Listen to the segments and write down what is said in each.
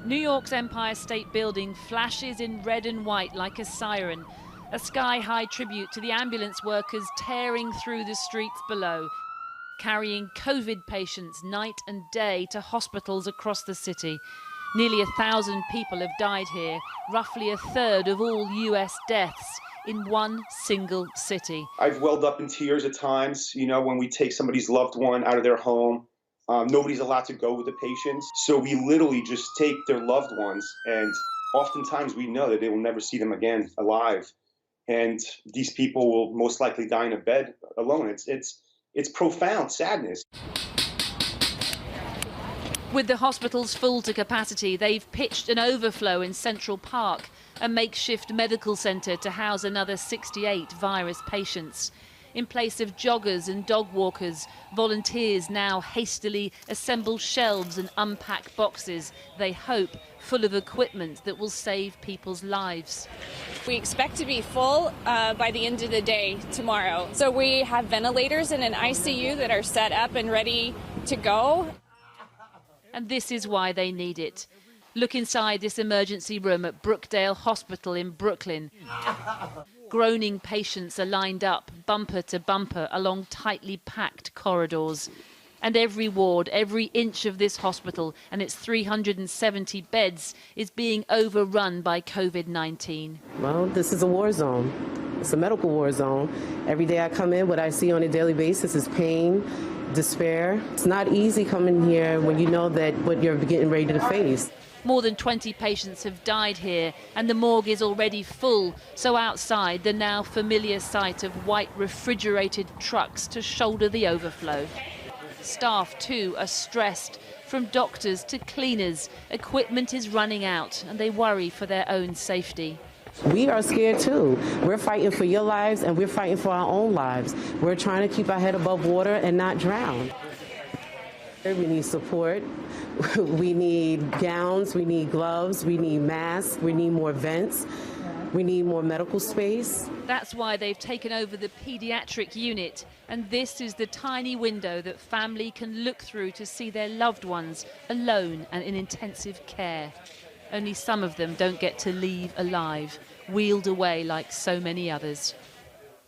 New York's Empire State Building flashes in red and white like a siren, a sky-high tribute to the ambulance workers tearing through the streets below, carrying COVID patients night and day to hospitals across the city. Nearly 1,000 people have died here, roughly a third of all US deaths in one single city. I've welled up in tears at times, you know, when we take somebody's loved one out of their home. Nobody's allowed to go with the patients. So we literally just take their loved ones, and oftentimes we know that they will never see them again alive. And these people will most likely die in a bed alone. It's profound sadness. With the hospitals full to capacity, they've pitched an overflow in Central Park, a makeshift medical centre to house another 68 virus patients. In place of joggers and dog walkers, volunteers now hastily assemble shelves and unpack boxes, they hope full of equipment that will save people's lives. We expect to be full by the end of the day tomorrow. So we have ventilators in an ICU that are set up and ready to go. And this is why they need it. Look inside this emergency room at Brookdale Hospital in Brooklyn. Groaning patients are lined up, bumper to bumper, along tightly packed corridors. And every ward, every inch of this hospital and its 370 beds is being overrun by COVID-19. Well, this is a war zone. It's a medical war zone. Every day I come in, what I see on a daily basis is pain, despair. It's not easy coming here when you know that what you're getting ready to face. More than 20 patients have died here, and the morgue is already full. So outside, the now familiar sight of white refrigerated trucks to shoulder the overflow. Staff, too, are stressed. From doctors to cleaners, equipment is running out, and they worry for their own safety. We are scared too. We're fighting for your lives, and we're fighting for our own lives. We're trying to keep our head above water and not drown. We need support. We need gowns, we need gloves, we need masks, we need more vents, we need more medical space. That's why they've taken over the pediatric unit, and this is the tiny window that family can look through to see their loved ones alone and in intensive care. Only some of them don't get to leave alive, wheeled away like so many others.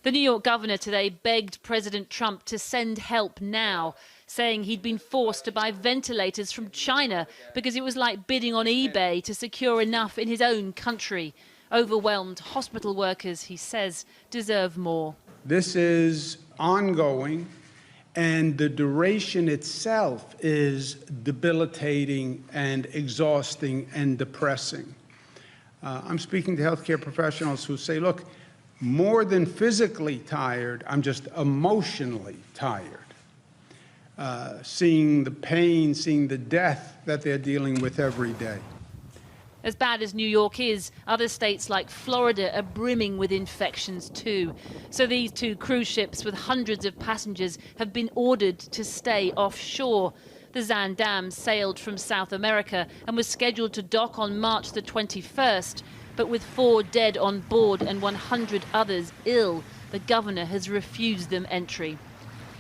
The New York governor today begged President Trump to send help now, saying he'd been forced to buy ventilators from China because it was like bidding on eBay to secure enough in his own country. Overwhelmed hospital workers, he says, deserve more. This is ongoing, and the duration itself is debilitating and exhausting and depressing. I'm speaking to healthcare professionals who say, look, more than physically tired, I'm just emotionally tired. Seeing the pain, seeing the death that they're dealing with every day. As bad as New York is, other states like Florida are brimming with infections too. So these two cruise ships with hundreds of passengers have been ordered to stay offshore. The Zandam sailed from South America and was scheduled to dock on March the 21st. But with 4 dead on board and 100 others ill, the governor has refused them entry.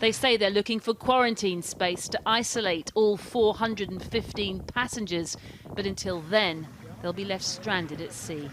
They say they're looking for quarantine space to isolate all 415 passengers, but until then, they'll be left stranded at sea.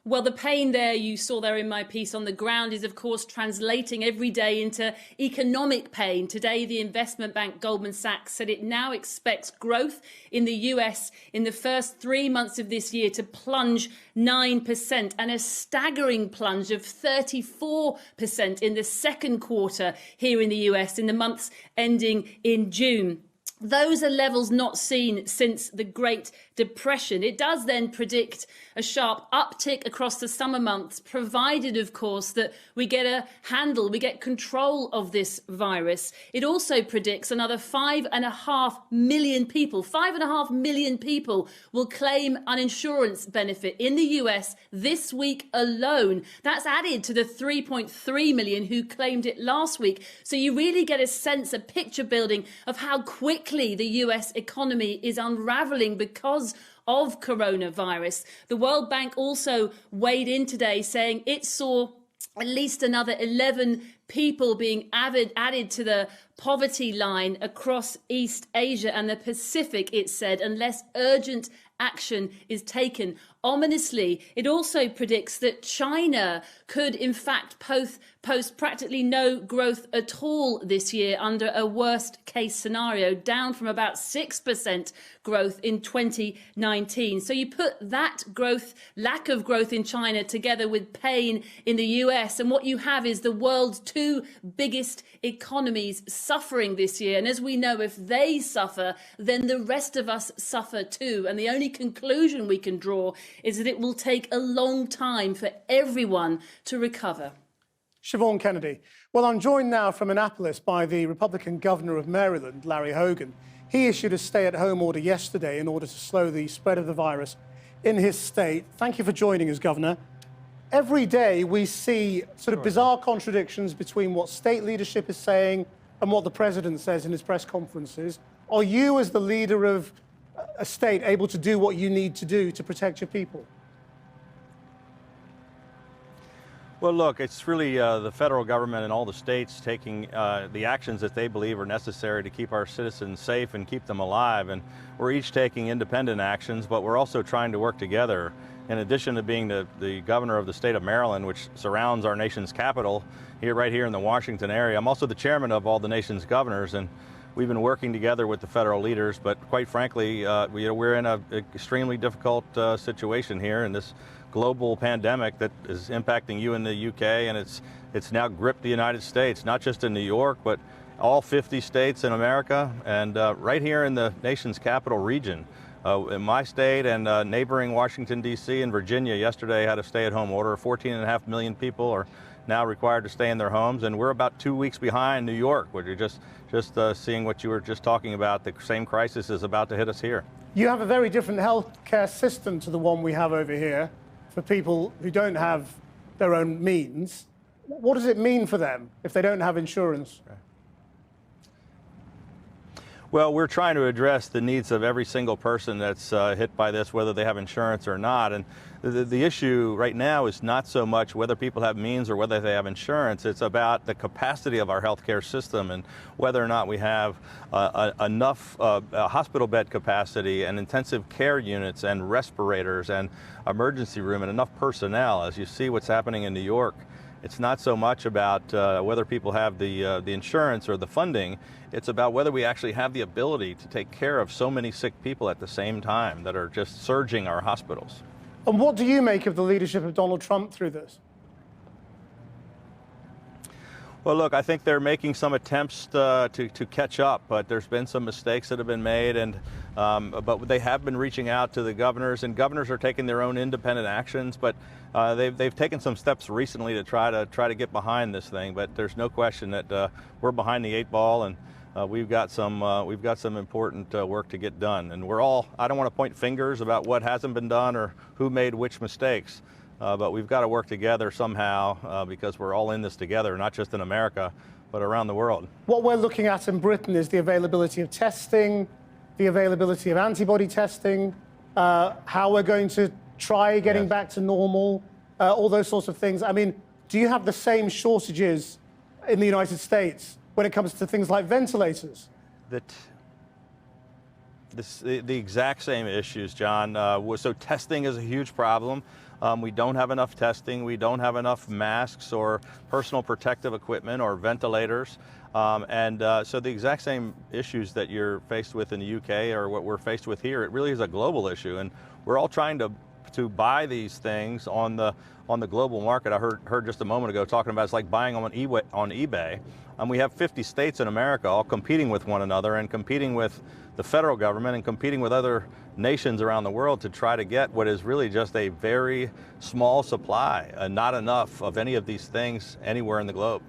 Well, the pain there you saw there in my piece on the ground is, of course, translating every day into economic pain. Today, the investment bank Goldman Sachs said it now expects growth in the US in the first 3 months of this year to plunge 9% and a staggering plunge of 34% in the second quarter here in the US in the months ending in June. Those are levels not seen since the Great Depression. It does then predict a sharp uptick across the summer months, provided, of course, that we get a handle, we get control of this virus. It also predicts another 5.5 million people, 5.5 million people will claim an insurance benefit in the US this week alone. That's added to the 3.3 million who claimed it last week. So you really get a sense, a picture building of how quickly the US economy is unraveling because of coronavirus. The World Bank also weighed in today saying it saw at least another 11 people being added to the poverty line across East Asia and the Pacific, it said, unless urgent action is taken. Ominously, it also predicts that China could in fact post practically no growth at all this year under a worst case scenario, down from about 6% growth in 2019. So you put that lack of growth in China together with pain in the US, and what you have is the world's two biggest economies suffering this year. And as we know, if they suffer, then the rest of us suffer too. And the only conclusion we can draw is that it will take a long time for everyone to recover. Siobhan Kennedy. Well, I'm joined now from Annapolis by the Republican governor of Maryland, Larry Hogan. He issued a stay-at-home order yesterday in order to slow the spread of the virus in his state. Thank you for joining us, Governor. Every day we see sort of bizarre contradictions between what state leadership is saying and what the president says in his press conferences. Are you, as the leader of a state, able to do what you need to do to protect your people? Well, look, it's really the federal government and all the states taking the actions that they believe are necessary to keep our citizens safe and keep them alive. And we're each taking independent actions, but we're also trying to work together. In addition to being the governor of the state of Maryland, which surrounds our nation's capital, right here in the Washington area, I'm also the chairman of all the nation's governors. And we've been working together with the federal leaders, but quite frankly, we're in an extremely difficult situation here in this global pandemic that is impacting you in the UK, and it's now gripped the United States, not just in New York, but all 50 states in America, and right here in the nation's capital region. In my state and neighboring Washington, D.C. and Virginia yesterday had a stay-at-home order. 14.5 million people are now required to stay in their homes, and we're about 2 weeks behind New York, where you're just seeing what you were just talking about. The same crisis is about to hit us here. You have a very different healthcare system to the one we have over here for people who don't have their own means. What does it mean for them if they don't have insurance? Well, we're trying to address the needs of every single person that's hit by this, whether they have insurance or not. And the issue right now is not so much whether people have means or whether they have insurance. It's about the capacity of our healthcare system and whether or not we have enough hospital bed capacity and intensive care units and respirators and emergency room and enough personnel. As you see what's happening in New York, it's not so much about whether people have the insurance or the funding. It's about whether we actually have the ability to take care of so many sick people at the same time that are just surging our hospitals. And what do you make of the leadership of Donald Trump through this? Well, look, I think they're making some attempts to catch up, but there's been some mistakes that have been made, and but they have been reaching out to the governors, and governors are taking their own independent actions. But they've taken some steps recently to try to get behind this thing. But there's no question that we're behind the 8 ball, and we've got some important work to get done. And I don't want to point fingers about what hasn't been done or who made which mistakes. But we've got to work together somehow because we're all in this together, not just in America, but around the world. What we're looking at in Britain is the availability of testing, the availability of antibody testing, how we're going to try getting back to normal, all those sorts of things. I mean, do you have the same shortages in the United States when it comes to things like ventilators? The exact same issues, John. So testing is a huge problem. We don't have enough testing. We don't have enough masks or personal protective equipment or ventilators. So the exact same issues that you're faced with in the UK are what we're faced with here. It really is a global issue, and we're all trying to buy these things on the global market. I heard just a moment ago talking about it's like buying on eBay. And we have 50 states in America all competing with one another and competing with the federal government and competing with other nations around the world to try to get what is really just a very small supply, not enough of any of these things anywhere in the globe.